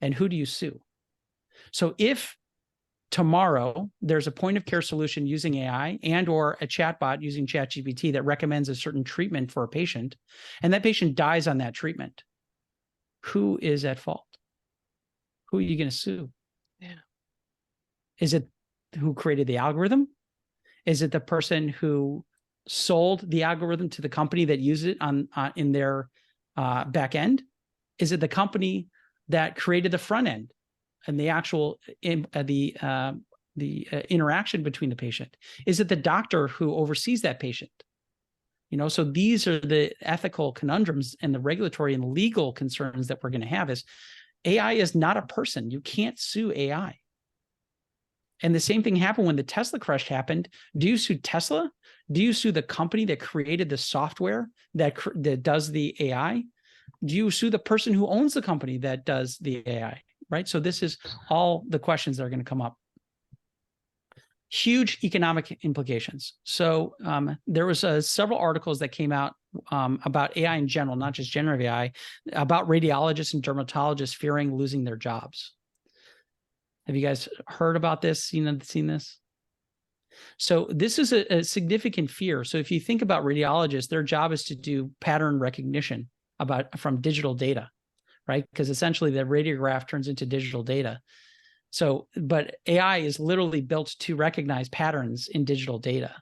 And who do you sue? So if tomorrow there's a point of care solution using AI and or a chatbot using ChatGPT that recommends a certain treatment for a patient, and that patient dies on that treatment, who is at fault? Who are you going to sue? Yeah. Is it who created the algorithm? Is it the person who sold the algorithm to the company that used it in their back end? Is it the company that created the front end and the actual interaction between the patient? Is it the doctor who oversees that patient? You know, so these are the ethical conundrums and the regulatory and legal concerns that we're going to have. Is AI is not a person. You can't sue AI. And the same thing happened when the Tesla crash happened. Do you sue Tesla? Do you sue the company that created the software that does the AI? Do you sue the person who owns the company that does the AI, right? So this is all the questions that are going to come up. Huge economic implications. So there was several articles that came out about AI in general, not just generative AI, about radiologists and dermatologists fearing losing their jobs. Have you guys heard about this, seen this? So this is a significant fear. So if you think about radiologists, their job is to do pattern recognition from digital data, right? Because essentially the radiograph turns into digital data. So, but AI is literally built to recognize patterns in digital data.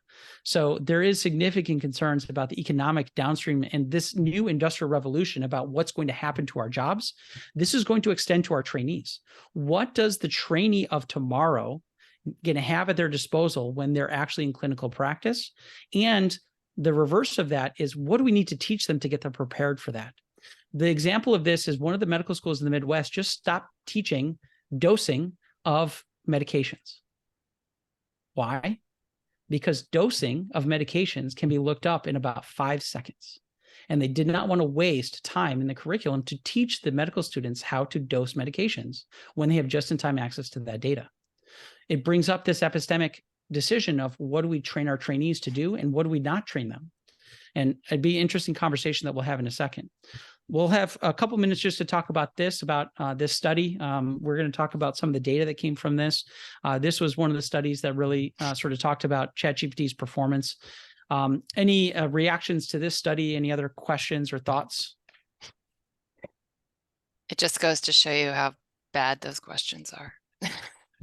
So there is significant concerns about the economic downstream and this new industrial revolution about what's going to happen to our jobs. This is going to extend to our trainees. What does the trainee of tomorrow going to have at their disposal when they're actually in clinical practice? And the reverse of that is, what do we need to teach them to get them prepared for that? The example of this is one of the medical schools in the Midwest just stopped teaching dosing of medications. Why? Because dosing of medications can be looked up in about 5 seconds. And they did not want to waste time in the curriculum to teach the medical students how to dose medications when they have just-in-time access to that data. It brings up this epistemic decision of what do we train our trainees to do and what do we not train them? And it'd be an interesting conversation that we'll have in a second. We'll have a couple minutes just to talk about this study. We're going to talk about some of the data that came from this. This was one of the studies that really sort of talked about ChatGPT's performance. Any reactions to this study? Any other questions or thoughts? It just goes to show you how bad those questions are.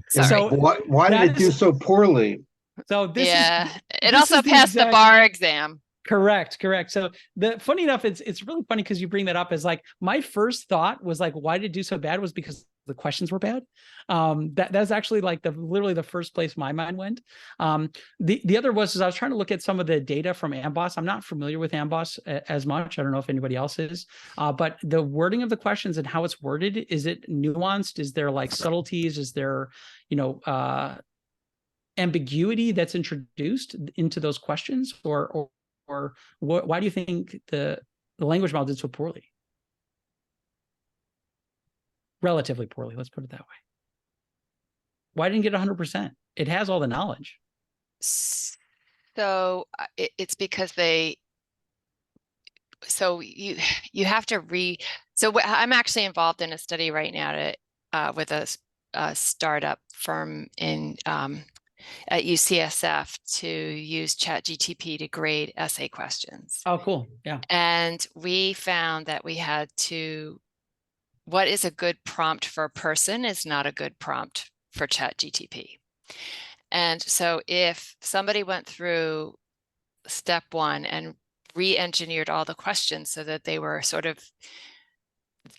Sorry. So why did it do so poorly? So this it also passed the bar exam. Correct. So funny enough, it's really funny because you bring that up as like, my first thought was like, why did it do so bad was because the questions were bad. That's actually like literally the first place my mind went. The other was, I was trying to look at some of the data from Amboss. I'm not familiar with Amboss as much. I don't know if anybody else is, but the wording of the questions and how it's worded, is it nuanced? Is there like subtleties? Is there, ambiguity that's introduced into those questions, or why do you think the language model did so poorly? Relatively poorly, let's put it that way. Why didn't it get 100%? It has all the knowledge. So it's because you have to I'm actually involved in a study right now with a startup firm at UCSF to use ChatGPT to grade essay questions. Oh, cool. Yeah. And we found that what is a good prompt for a person is not a good prompt for ChatGPT. And so if somebody went through step 1 and re-engineered all the questions so that they were sort of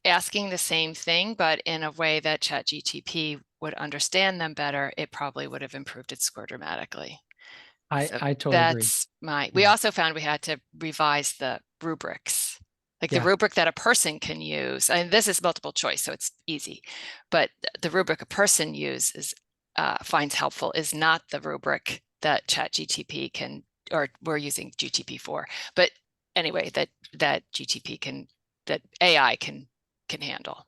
asking the same thing, but in a way that ChatGPT would understand them better, it probably would have improved its score dramatically. I totally agree. We also found we had to revise the rubrics, like the rubric that a person can use. And this is multiple choice, so it's easy. But the rubric a person finds helpful is not the rubric that ChatGPT can, or we're using GTP for. But anyway, that AI can handle.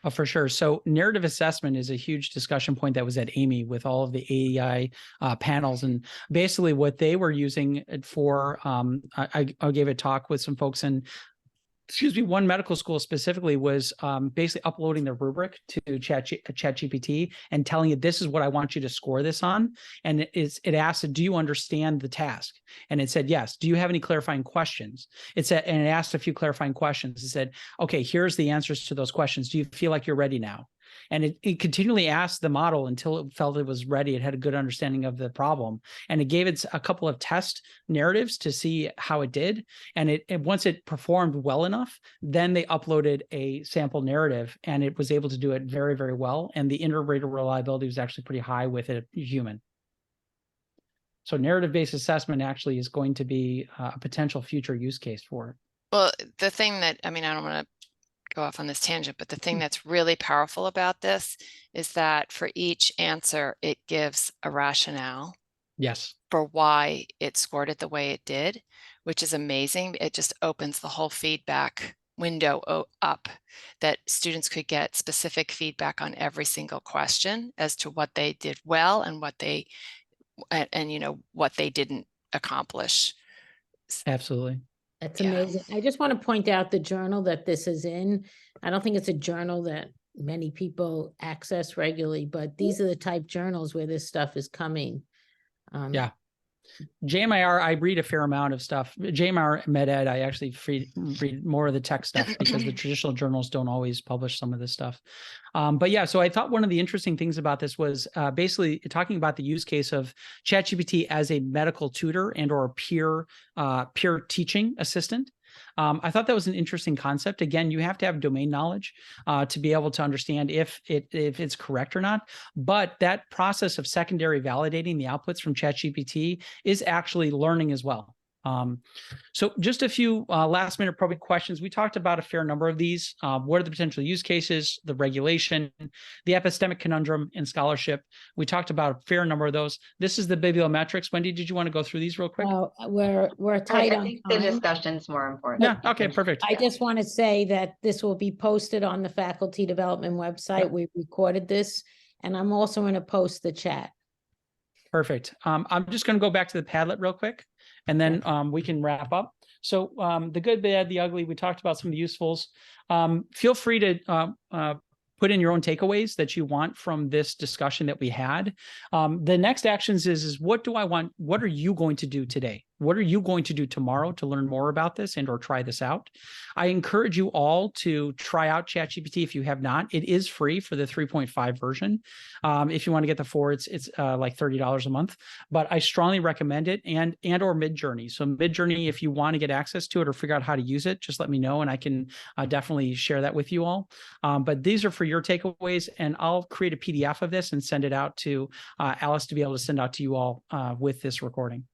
Oh, for sure. So narrative assessment is a huge discussion point that was at Amy with all of the AEI panels. And basically what they were using it for, I gave a talk with some folks, and one medical school specifically was basically uploading the rubric to ChatGPT and telling it, this is what I want you to score this on. And it asked, do you understand the task? And it said, yes. Do you have any clarifying questions? And it asked a few clarifying questions. It said, okay, here's the answers to those questions. Do you feel like you're ready now? And it continually asked the model until it felt it was ready. It had a good understanding of the problem. And it gave it a couple of test narratives to see how it did. And once it performed well enough, then they uploaded a sample narrative, and it was able to do it very, very well. And the inter-rater reliability was actually pretty high with a human. So narrative-based assessment actually is going to be a potential future use case for it. Well, the thing that, I don't want to go off on this tangent, but the thing that's really powerful about this is that for each answer, it gives a rationale Yes. for why it scored it the way it did, which is amazing. It just opens the whole feedback window up, that students could get specific feedback on every single question as to what they did well and what they what they didn't accomplish. Absolutely. That's Yeah. amazing. I just want to point out the journal that this is in. I don't think it's a journal that many people access regularly, but these are the type journals where this stuff is coming. Yeah. JMIR, I read a fair amount of stuff. JMIR MedEd, I actually read more of the tech stuff because the traditional journals don't always publish some of this stuff. But yeah, so I thought one of the interesting things about this was basically talking about the use case of ChatGPT as a medical tutor and or peer teaching assistant. I thought that was an interesting concept. Again, you have to have domain knowledge to be able to understand if it's correct or not. But that process of secondary validating the outputs from ChatGPT is actually learning as well. So just a few last minute probing questions. We talked about a fair number of these. What are the potential use cases, the regulation, the epistemic conundrum, and scholarship? We talked about a fair number of those. This is the bibliometrics. Wendy, did you want to go through these real quick? Well, we're tight I on think the time. discussion's more important. Yeah, okay, perfect. I just want to say that this will be posted on the faculty development website. We recorded this, and I'm also going to post the chat. Perfect. I'm just going to go back to the Padlet real quick, and then we can wrap up. So the good, bad, the ugly, we talked about some of the usefuls. Feel free to put in your own takeaways that you want from this discussion that we had. The next actions is what do I want? What are you going to do today? What are you going to do tomorrow to learn more about this and or try this out? I encourage you all to try out ChatGPT if you have not. It is free for the 3.5 version. If you want to get the 4, it's like $30 a month. But I strongly recommend it, and or Midjourney. So Midjourney, if you want to get access to it or figure out how to use it, just let me know and I can definitely share that with you all. But these are for your takeaways, and I'll create a PDF of this and send it out to Alice to be able to send out to you all with this recording.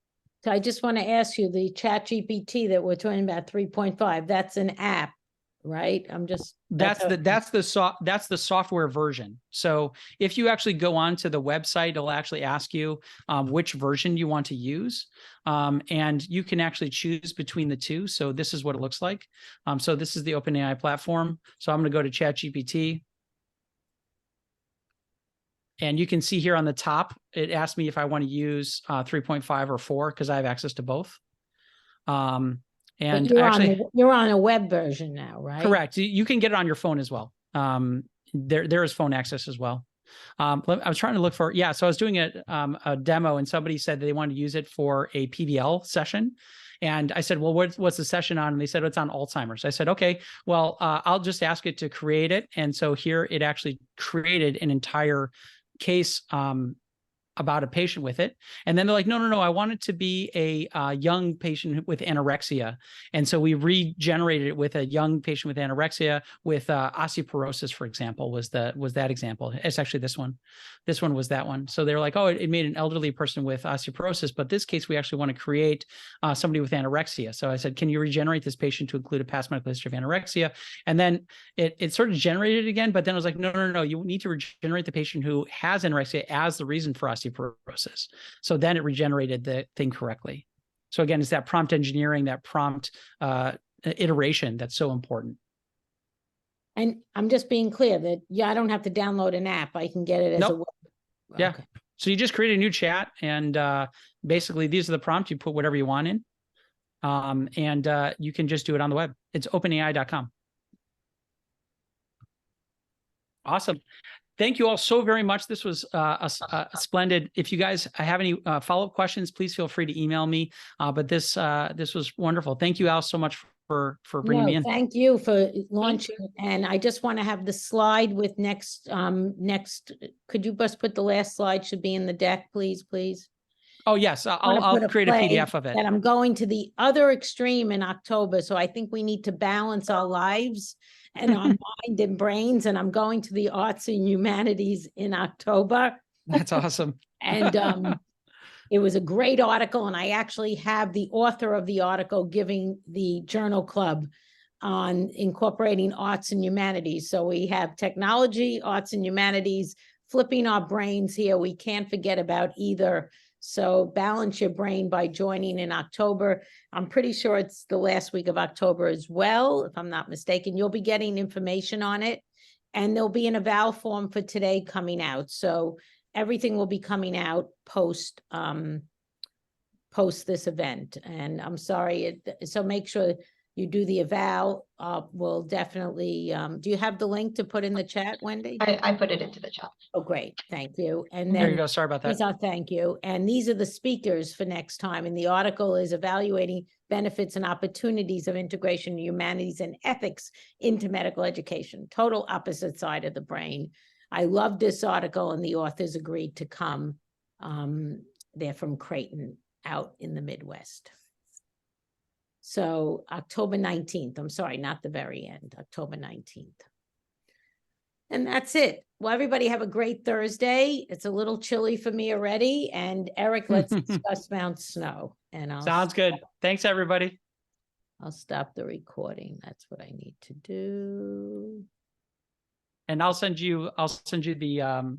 So I just want to ask you, the ChatGPT that we're talking about 3.5, that's an app, right? That's the software version. So if you actually go onto the website, it'll actually ask you which version you want to use. And you can actually choose between the two. So this is what it looks like. So this is the OpenAI platform. So I'm going to go to ChatGPT. And you can see here on the top, it asked me if I want to use 3.5 or 4 because I have access to both. And you're on a web version now, right? Correct. You can get it on your phone as well. There is phone access as well. I was trying to look for, so I was doing a demo and somebody said they wanted to use it for a PBL session. And I said, well, what's the session on? And they said, it's on Alzheimer's. I said, okay, well, I'll just ask it to create it. And so here it actually created an entire case about a patient with it. And then they're like, no, I want it to be a young patient with anorexia. And so we regenerated it with a young patient with anorexia with osteoporosis, for example, was that example. It's actually this one. This one was that one. So they're like, oh, it made an elderly person with osteoporosis, but this case, we actually want to create somebody with anorexia. So I said, can you regenerate this patient to include a past medical history of anorexia? And then it sort of generated it again, but then I was like, no, you need to regenerate the patient who has anorexia as the reason for osteoporosis. So then it regenerated the thing correctly. So again, it's that prompt engineering, that prompt iteration that's so important. And I'm just being clear that, I don't have to download an app. I can get it as a web. Yeah. Okay. So you just create a new chat and basically these are the prompts. You put whatever you want in and you can just do it on the web. It's openai.com. Awesome. Thank you all so very much. This was a splendid. If you guys have any follow-up questions, please feel free to email me. But this was wonderful. Thank you, Al, so much for bringing me in. Thank you for launching. And I just want to have the slide with next. Could you just put the last slide should be in the deck, please? Oh, yes. I'll create a PDF of it. And I'm going to the other extreme in October. So I think we need to balance our lives and our mind and brains. And I'm going to the arts and humanities in October. That's awesome. And it was a great article. And I actually have the author of the article giving the journal club on incorporating arts and humanities. So we have technology, arts and humanities, flipping our brains here. We can't forget about either. So balance your brain by joining in October. I'm pretty sure it's the last week of October as well, if I'm not mistaken. You'll be getting information on it. And there'll be an eval form for today coming out. So everything will be coming out post this event. And I'm sorry, so make sure you do the eval. We'll definitely, do you have the link to put in the chat, Wendy? I put it into the chat. Oh, great. Thank you. And There you then go. Sorry about that. thank you. And these are the speakers for next time. And the article is evaluating benefits and opportunities of integration of humanities and ethics into medical education. Total opposite side of the brain. I love this article, and the authors agreed to come. They're from Creighton out in the Midwest. So October 19th, I'm sorry, not the very end, October 19th. And that's it. Well, everybody have a great Thursday. It's a little chilly for me already. And Eric, let's discuss Mount Snow. And Sounds good. Thanks, everybody. I'll stop the recording. That's what I need to do. And I'll send you the